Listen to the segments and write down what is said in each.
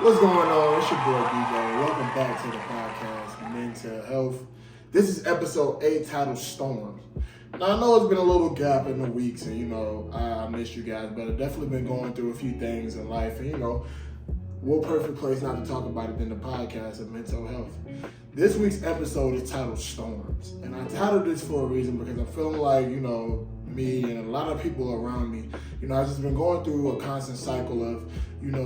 What's going on? It's your boy DJ. Welcome back to the podcast, Mental Health. This is episode 8 titled Storms. Now, I know it's been a little gap in the weeks, and I missed you guys, but I've definitely been going through a few things in life, and what perfect place not to talk about it than the podcast of mental health. This week's episode is titled Storms, and I titled this for a reason because I'm feeling like, me and a lot of people around me, I've just been going through a constant cycle of,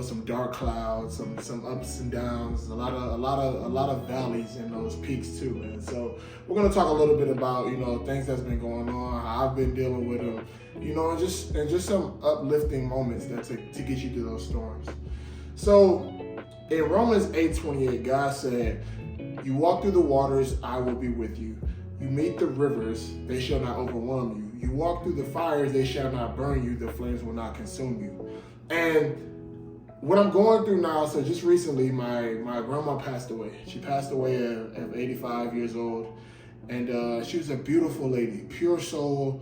some dark clouds, some ups and downs, a lot of valleys and those peaks too, man. So we're gonna talk a little bit about, things that's been going on, how I've been dealing with them, and just some uplifting moments that to get you through those storms. So in Romans 8:28, God said, "You walk through the waters, I will be with you. You meet the rivers, they shall not overwhelm you. You walk through the fires, they shall not burn you. The flames will not consume you." And what I'm going through now, so just recently, my grandma passed away. She passed away at 85 years old. And she was a beautiful lady, pure soul.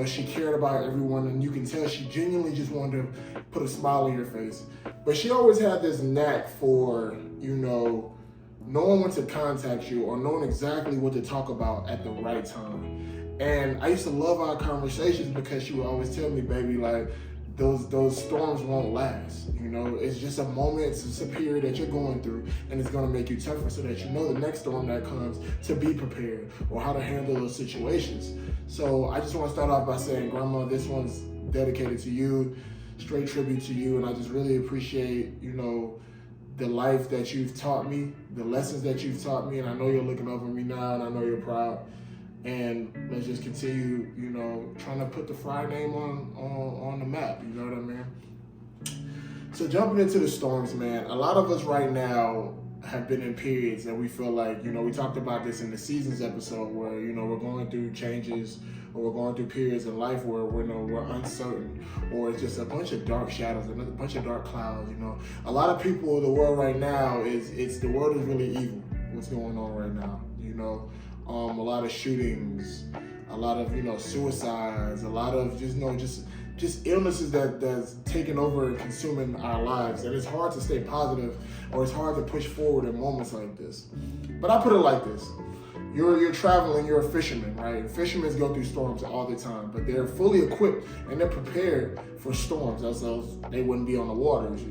She cared about everyone, and you can tell she genuinely just wanted to put a smile on your face. But she always had this knack for, knowing when to contact you or knowing exactly what to talk about at the right time. And I used to love our conversations because she would always tell me, baby, like, those storms won't last. It's just a moment, it's a period that you're going through, and it's gonna make you tougher so that you know the next storm that comes to be prepared or how to handle those situations. So I just want to start off by saying, Grandma, this one's dedicated to you, straight tribute to you, and I just really appreciate, the life that you've taught me, the lessons that you've taught me, and I know you're looking over me now, and I know you're proud. And let's just continue, trying to put the Frye name on the map, you know what I mean? So jumping into the storms, man, a lot of us right now have been in periods that we feel like, we talked about this in the seasons episode where, we're going through changes or we're going through periods in life where we're uncertain, or it's just a bunch of dark shadows, a bunch of dark clouds, A lot of people, the world right now the world is really evil, what's going on right now, a lot of shootings, a lot of, suicides, a lot of just illnesses that's taking over and consuming our lives. And it's hard to stay positive, or it's hard to push forward in moments like this. But I put it like this. You're traveling, you're a fisherman, right? And fishermen go through storms all the time, but they're fully equipped and they're prepared for storms, else they wouldn't be on the waters,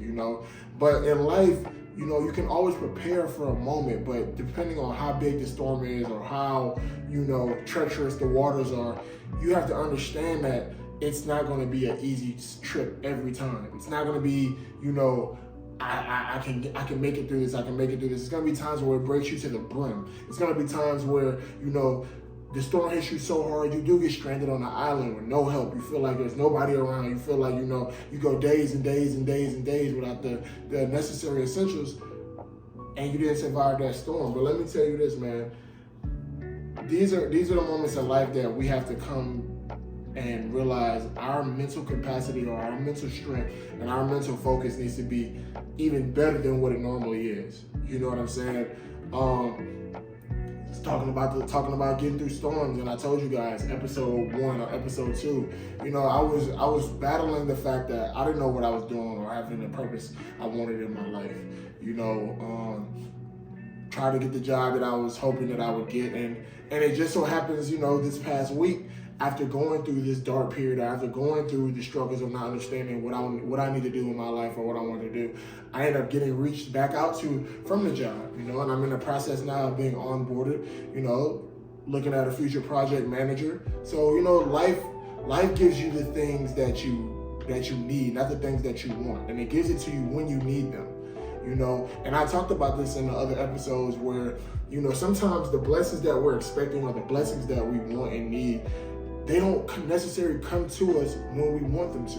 But in life, you can always prepare for a moment, but depending on how big the storm is or how, treacherous the waters are, you have to understand that it's not going to be an easy trip every time. It's not going to be, I can make it through this, I can make it through this. It's going to be times where it breaks you to the brim. It's going to be times where, the storm hits you so hard, you do get stranded on an island with no help. You feel like there's nobody around. You feel like, you go days and days and days and days without the necessary essentials, and you didn't survive that storm. But let me tell you this, man. These are the moments in life that we have to come and realize our mental capacity or our mental strength and our mental focus needs to be even better than what it normally is. You know what I'm saying? Talking about getting through storms, and I told you guys episode 1 or episode 2, I was battling the fact that I didn't know what I was doing or having the purpose I wanted in my life. Trying to get the job that I was hoping that I would get, and it just so happens, this past week, after going through this dark period, after going through the struggles of not understanding what I need to do in my life or what I want to do, I ended up getting reached back out to from the job, and I'm in the process now of being onboarded, looking at a future project manager. So, life gives you the things that you need, not the things that you want, and it gives it to you when you need them. And I talked about this in the other episodes where, sometimes the blessings that we're expecting or the blessings that we want and need, they don't necessarily come to us when we want them to.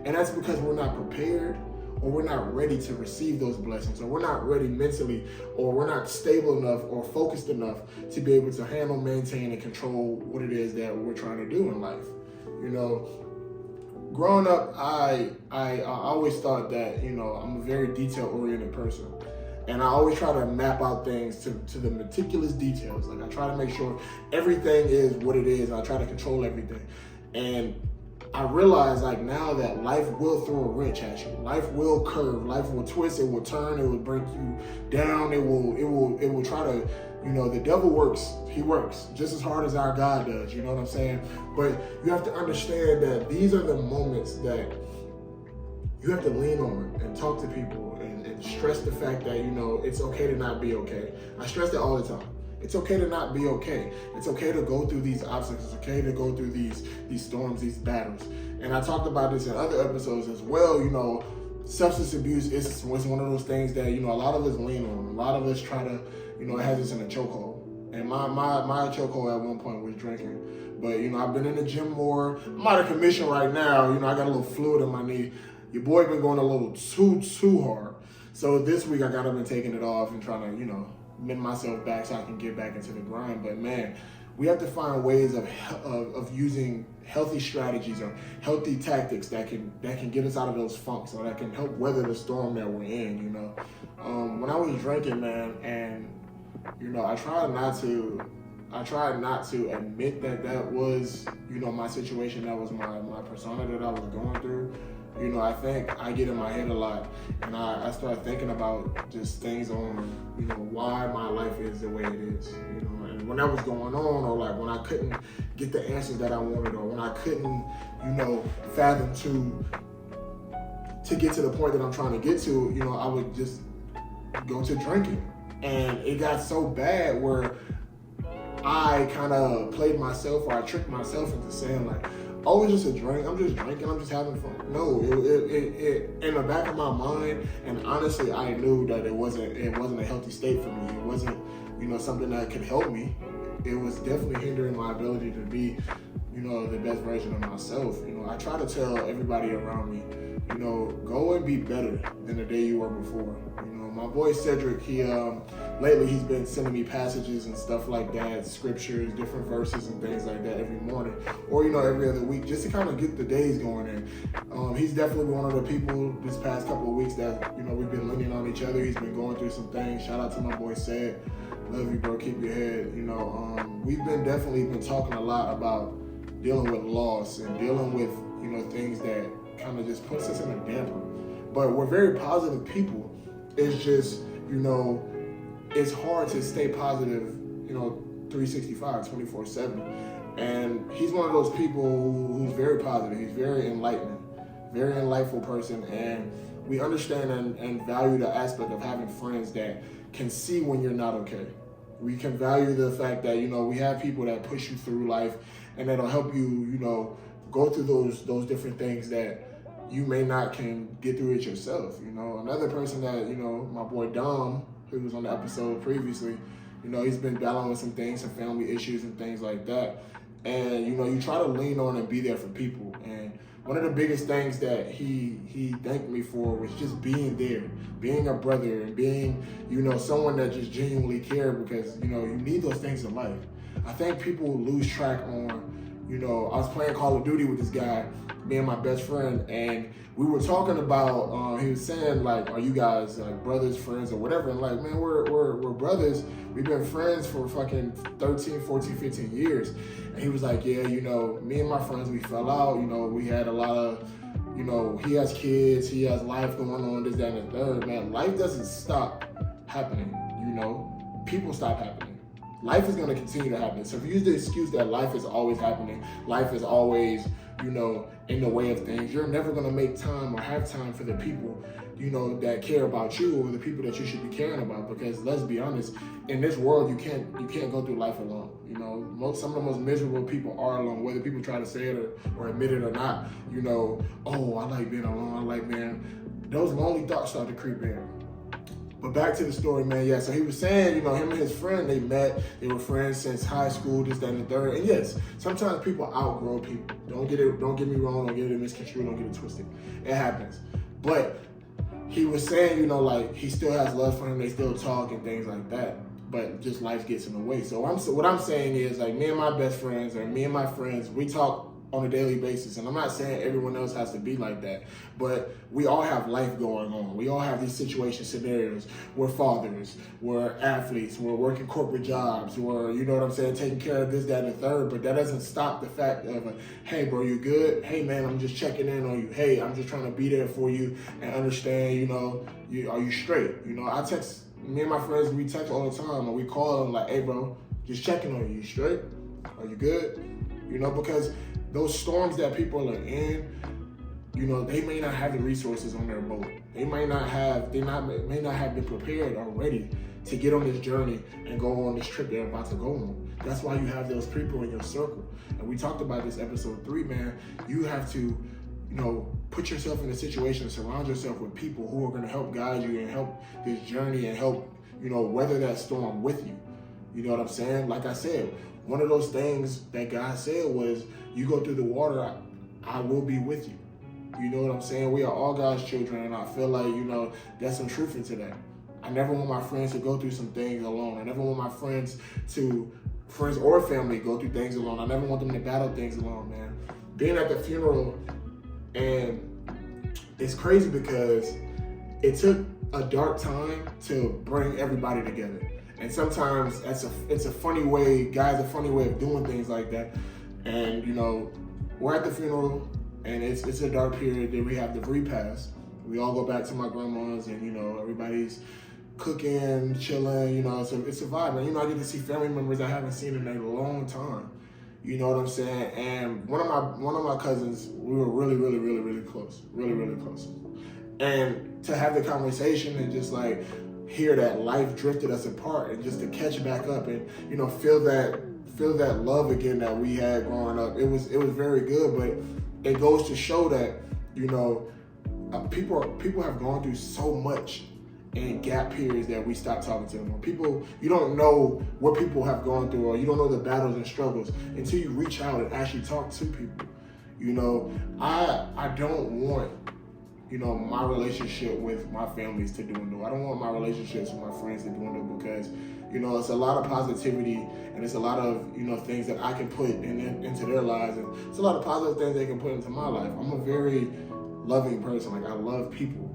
And that's because we're not prepared, or we're not ready to receive those blessings, or we're not ready mentally, or we're not stable enough or focused enough to be able to handle, maintain, and control what it is that we're trying to do in life. Growing up, I always thought that, I'm a very detail-oriented person. And I always try to map out things to the meticulous details. Like, I try to make sure everything is what it is, and I try to control everything. And I realize like now that life will throw a wrench at you. Life will curve. Life will twist. It will turn. It will break you down. It will try to, the devil works. He works just as hard as our God does. You know what I'm saying? But you have to understand that these are the moments that you have to lean on and talk to people and stress the fact that, it's okay to not be okay. I stress that all the time. It's okay to not be okay. It's okay to go through these obstacles. It's okay to go through these storms, these battles. And I talked about this in other episodes as well. Substance abuse is one of those things that, a lot of us lean on. A lot of us try to, it has us in a chokehold. And my chokehold at one point was drinking. But, I've been in the gym more. I'm out of commission right now. I got a little fluid in my knee. Your boy been going a little too hard. So this week I got up and taking it off and trying to, mend myself back so I can get back into the grind. But man, we have to find ways of using healthy strategies or healthy tactics that can get us out of those funks, or that can help weather the storm that we're in. When I was drinking, man, and I tried not to admit that was my situation, that was my persona that I was going through. I think I get in my head a lot, and I start thinking about just things on, why my life is the way it is, and when that was going on, or like when I couldn't get the answers that I wanted, or when I couldn't, fathom to get to the point that I'm trying to get to, I would just go to drinking. And it got so bad where I kind of played myself, or I tricked myself into saying like, oh, it's just a drink. I'm just drinking. I'm just having fun. No, it in the back of my mind, and honestly, I knew that it wasn't a healthy state for me. It wasn't, something that could help me. It was definitely hindering my ability to be, the best version of myself. I try to tell everybody around me, go and be better than the day you were before. My boy Cedric, lately he's been sending me passages and stuff like that, scriptures, different verses and things like that every morning, or every other week, just to kind of get the days going. And he's definitely one of the people this past couple of weeks that we've been leaning on each other. He's been going through some things. Shout out to my boy Ced. Love you, bro. Keep your head. We've been talking a lot about dealing with loss and dealing with things that kind of just puts us in a damper. But we're very positive people. It's just, it's hard to stay positive, 365, 24/7. And he's one of those people who's very positive. He's very enlightening, very enlightful person. And we understand and value the aspect of having friends that can see when you're not okay. We can value the fact that, we have people that push you through life and that'll help you, go through those different things that you may not can get through it yourself. Another person that, my boy Dom, who was on the episode previously, he's been battling with some things, some family issues and things like that. And, you try to lean on and be there for people. And one of the biggest things that he thanked me for was just being there, being a brother, and being, someone that just genuinely cared, because, you need those things in life. I think people lose track on, I was playing Call of Duty with this guy, me and my best friend, and we were talking about, he was saying like, are you guys like brothers, friends, or whatever? And like, man, we're brothers. We've been friends for fucking 13, 14, 15 years. And he was like, yeah, me and my friends, we fell out. We had a lot of, he has kids, he has life going on, this, that, and the third. Man, life doesn't stop happening, people stop happening. Life is going to continue to happen. So if you use the excuse that life is always happening, life is always, in the way of things, you're never going to make time or have time for the people, that care about you, or the people that you should be caring about. Because let's be honest, in this world, you can't go through life alone. Some of the most miserable people are alone, whether people try to say it or admit it or not. Oh, I like being alone. Those lonely thoughts start to creep in. But back to the story, man. Yeah, so he was saying, him and his friend, they met. They were friends since high school, this, that, and the third. And yes, sometimes people outgrow people. Don't get me wrong. Don't get it misconstrued. Don't get it twisted. It happens. But he was saying, like, he still has love for him. They still talk and things like that. But just life gets in the way. So what I'm saying is, like, me and my best friends, or me and my friends, we talk on a daily basis. And I'm not saying everyone else has to be like that, but we all have life going on. We all have these situation scenarios. We're fathers, we're athletes, we're working corporate jobs, we're, you know what I'm saying, taking care of this, that, and the third. But that doesn't stop the fact of, hey, bro, you good? Hey, man, I'm just checking in on you. Hey, I'm just trying to be there for you and understand, you know, are you straight? You know, I text, me and my friends, we text all the time, and we call them like, hey, bro, just checking on you. You straight? Are you good? You know, because those storms that people are in, you know, they may not have the resources on their boat. They may not have been prepared already to get on this journey and go on this trip they're about to go on. That's why you have those people in your circle. And we talked about this episode 3, man. You have to, you know, put yourself in a situation, surround yourself with people who are going to help guide you and help this journey and help, you know, weather that storm with you. You know what I'm saying? Like I said, one of those things that God said was, you go through the water, I will be with you. You know what I'm saying? We are all God's children, and I feel like, you know, there's some truth into that. I never want my friends to go through some things alone. I never want my friends or family go through things alone. I never want them to battle things alone, man. Being at the funeral, and it's crazy because it took a dark time to bring everybody together. And sometimes it's a funny way, guys, a funny way of doing things like that. And, you know, we're at the funeral, and it's a dark period. Then we have the repast. We all go back to my grandma's, and, you know, everybody's cooking, chilling, you know, it's a vibe. And, you know, I get to see family members I haven't seen in a long time. You know what I'm saying? And one of my cousins, we were really, really, really, really close. Really, really close. And to have the conversation and just like hear that life drifted us apart, and just to catch back up and, you know, feel that love again that we had growing up. It was very good, but it goes to show that, you know, people have gone through so much in gap periods that we stop talking to them. People, you don't know what people have gone through, or you don't know the battles and struggles until you reach out and actually talk to people. You know, I don't want, you know, my relationship with my families to dwindle. I don't want my relationships with my friends to dwindle, because, you know, it's a lot of positivity, and it's a lot of, you know, things that I can put into their lives, and it's a lot of positive things they can put into my life. I'm a very loving person. Like, I love people.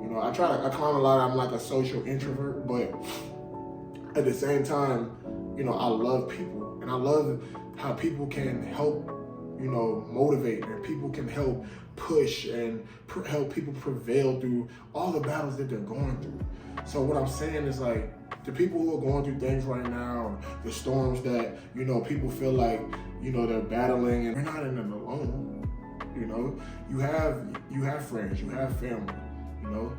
You know, I climb a lot. I'm like a social introvert, but at the same time, you know, I love people, and I love how people can help, you know, motivate, and people can help push and help people prevail through all the battles that they're going through. So what I'm saying is, like, the people who are going through things right now, or the storms that, you know, people feel like, you know, they're battling, and they're not in them alone. You know, you have friends, you have family. You know,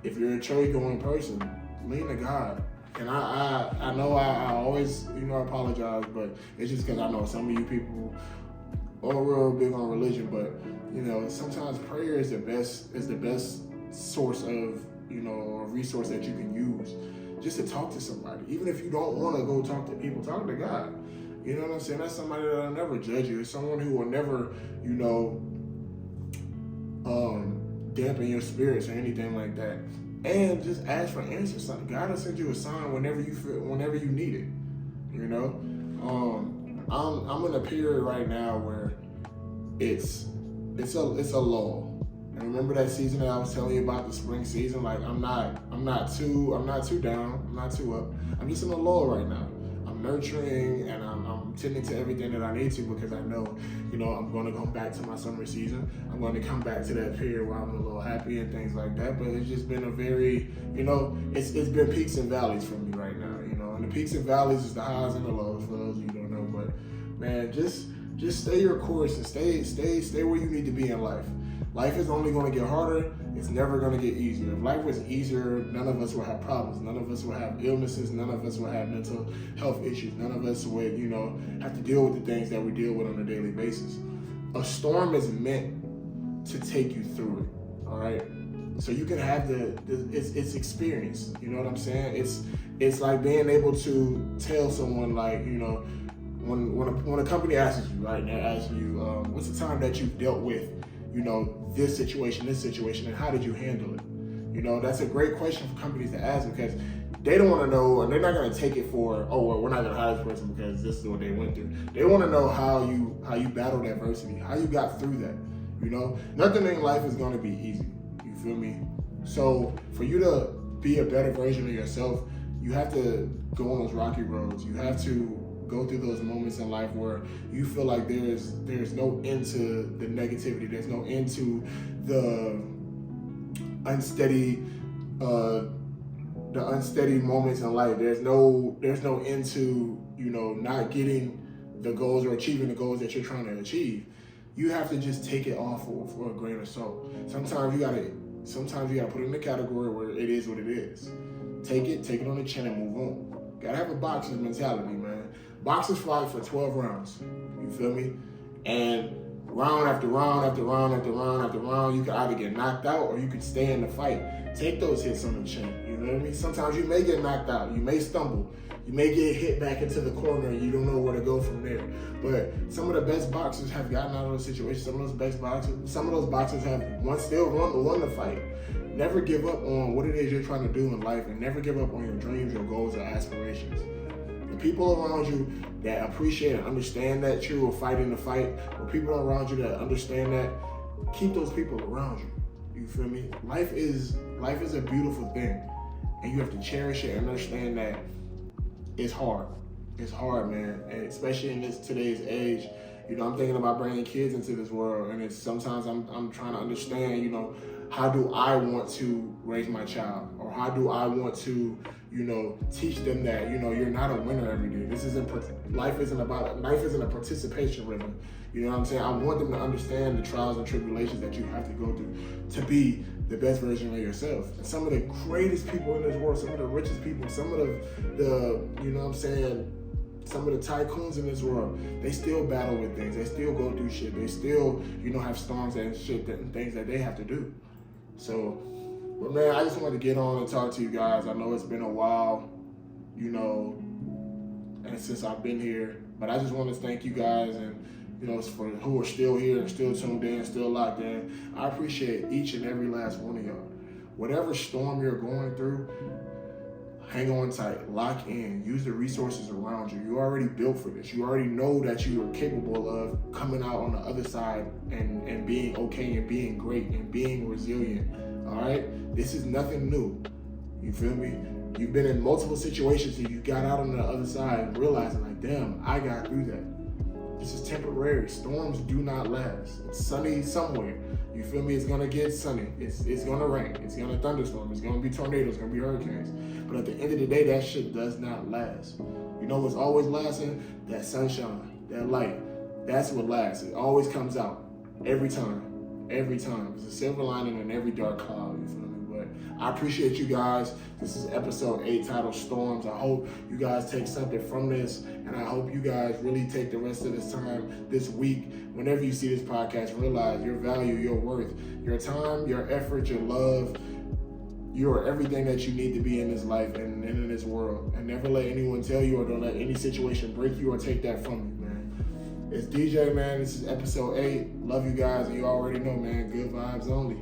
if you're a church-going person, lean to God. And I know I always, you know, apologize, but it's just because I know some of you people are real big on religion, but, you know, sometimes prayer is the best source of, you know, a resource that you can use just to talk to somebody. Even if you don't want to go talk to people, talk to God. You know what I'm saying? That's somebody that'll never judge you. It's someone who will never, you know, dampen your spirits or anything like that. And just ask for answers. God will send you a sign whenever you need it. You know, I'm in a period right now where it's a lull. And remember that season that I was telling you about, the spring season? Like, I'm not too down, I'm not too up. I'm just in a lull right now. I'm nurturing, and I'm tending to everything that I need to, because I know, you know, I'm going to go back to my summer season. I'm going to come back to that period where I'm a little happy and things like that. But it's just been a very, you know, it's been peaks and valleys for me right now, you know. And the peaks and valleys is the highs and the lows, for those of you who don't know. But, man, just stay your course and stay where you need to be in life. Life is only going to get harder. It's never going to get easier. If life was easier, none of us would have problems. None of us would have illnesses. None of us would have mental health issues. None of us would, you know, have to deal with the things that we deal with on a daily basis. A storm is meant to take you through it, all right? So you can have it's experience. You know what I'm saying? It's like being able to tell someone, like, you know, when a company asks you, right, and they're asking you, what's the time that you've dealt with, you know, this situation, and how did you handle it? You know, that's a great question for companies to ask, because they don't want to know, and they're not going to take it for, oh, well, we're not going to hire this person because this is what they went through. They want to know how you battled adversity, how you got through that. You know, nothing in life is going to be easy. You feel me? So for you to be a better version of yourself, you have to go on those rocky roads. You have to go through those moments in life where you feel like there's no end to the negativity. There's no end to the unsteady moments in life. There's no end to, you know, not getting the goals or achieving the goals that you're trying to achieve. You have to just take it off for a grain of salt. Sometimes you gotta put it in the category where it is what it is. Take it on the chin and move on. Gotta have a boxer's mentality, man. Boxers fight for 12 rounds. You feel me? And round after round after round after round after round, you can either get knocked out or you can stay in the fight. Take those hits on the chin. You know what I mean? Sometimes you may get knocked out. You may stumble. You may get hit back into the corner and you don't know where to go from there. But some of the best boxers have gotten out of those situations. Some of those boxers have won the fight. Never give up on what it is you're trying to do in life, and never give up on your dreams, your goals, or aspirations. The people around you that appreciate and understand that you are fighting the fight, or people around you that understand that, keep those people around you. You feel me? Life is a beautiful thing, and you have to cherish it and understand that it's hard. It's hard, man, and especially in today's age. You know, I'm thinking about bringing kids into this world, and sometimes I'm trying to understand, you know, how do I want to raise my child, or how do I want to, you know, teach them that, you know, you're not a winner every day. Life isn't a participation rhythm. You know what I'm saying? I want them to understand the trials and tribulations that you have to go through to be the best version of yourself. And some of the greatest people in this world, some of the richest people, some of the you know what I'm saying, some of the tycoons in this world, they still battle with things. They still go through shit. They still, you know, have storms and shit and things that they have to do. So, but man, I just wanted to get on and talk to you guys. I know it's been a while, you know, and since I've been here, but I just want to thank you guys, and, you know, for who are still here and still tuned in, still locked in. I appreciate each and every last one of y'all. Whatever storm you're going through, hang on tight, lock in, use the resources around you. You're already built for this. You already know that you are capable of coming out on the other side and being okay and being great and being resilient, all right? This is nothing new, you feel me? You've been in multiple situations and you got out on the other side and realizing like, damn, I got through that. This is temporary. Storms do not last. It's sunny somewhere. You feel me? It's gonna get sunny. It's gonna rain. It's gonna thunderstorm. It's gonna be tornadoes. It's gonna be hurricanes. But at the end of the day, that shit does not last. You know what's always lasting? That sunshine, that light. That's what lasts. It always comes out. Every time. Every time. There's a silver lining in every dark cloud. You feel me? But I appreciate you guys. This is episode 8 titled Storms. I hope you guys take something from this, and I hope you guys really take the rest of this time, this week, whenever you see this podcast, realize your value, your worth, your time, your effort, your love. You are everything that you need to be in this life and in this world. And never let anyone tell you, or don't let any situation break you or take that from you, man. It's DJ, man. This is episode 8. Love you guys, and you already know, man. Good vibes only.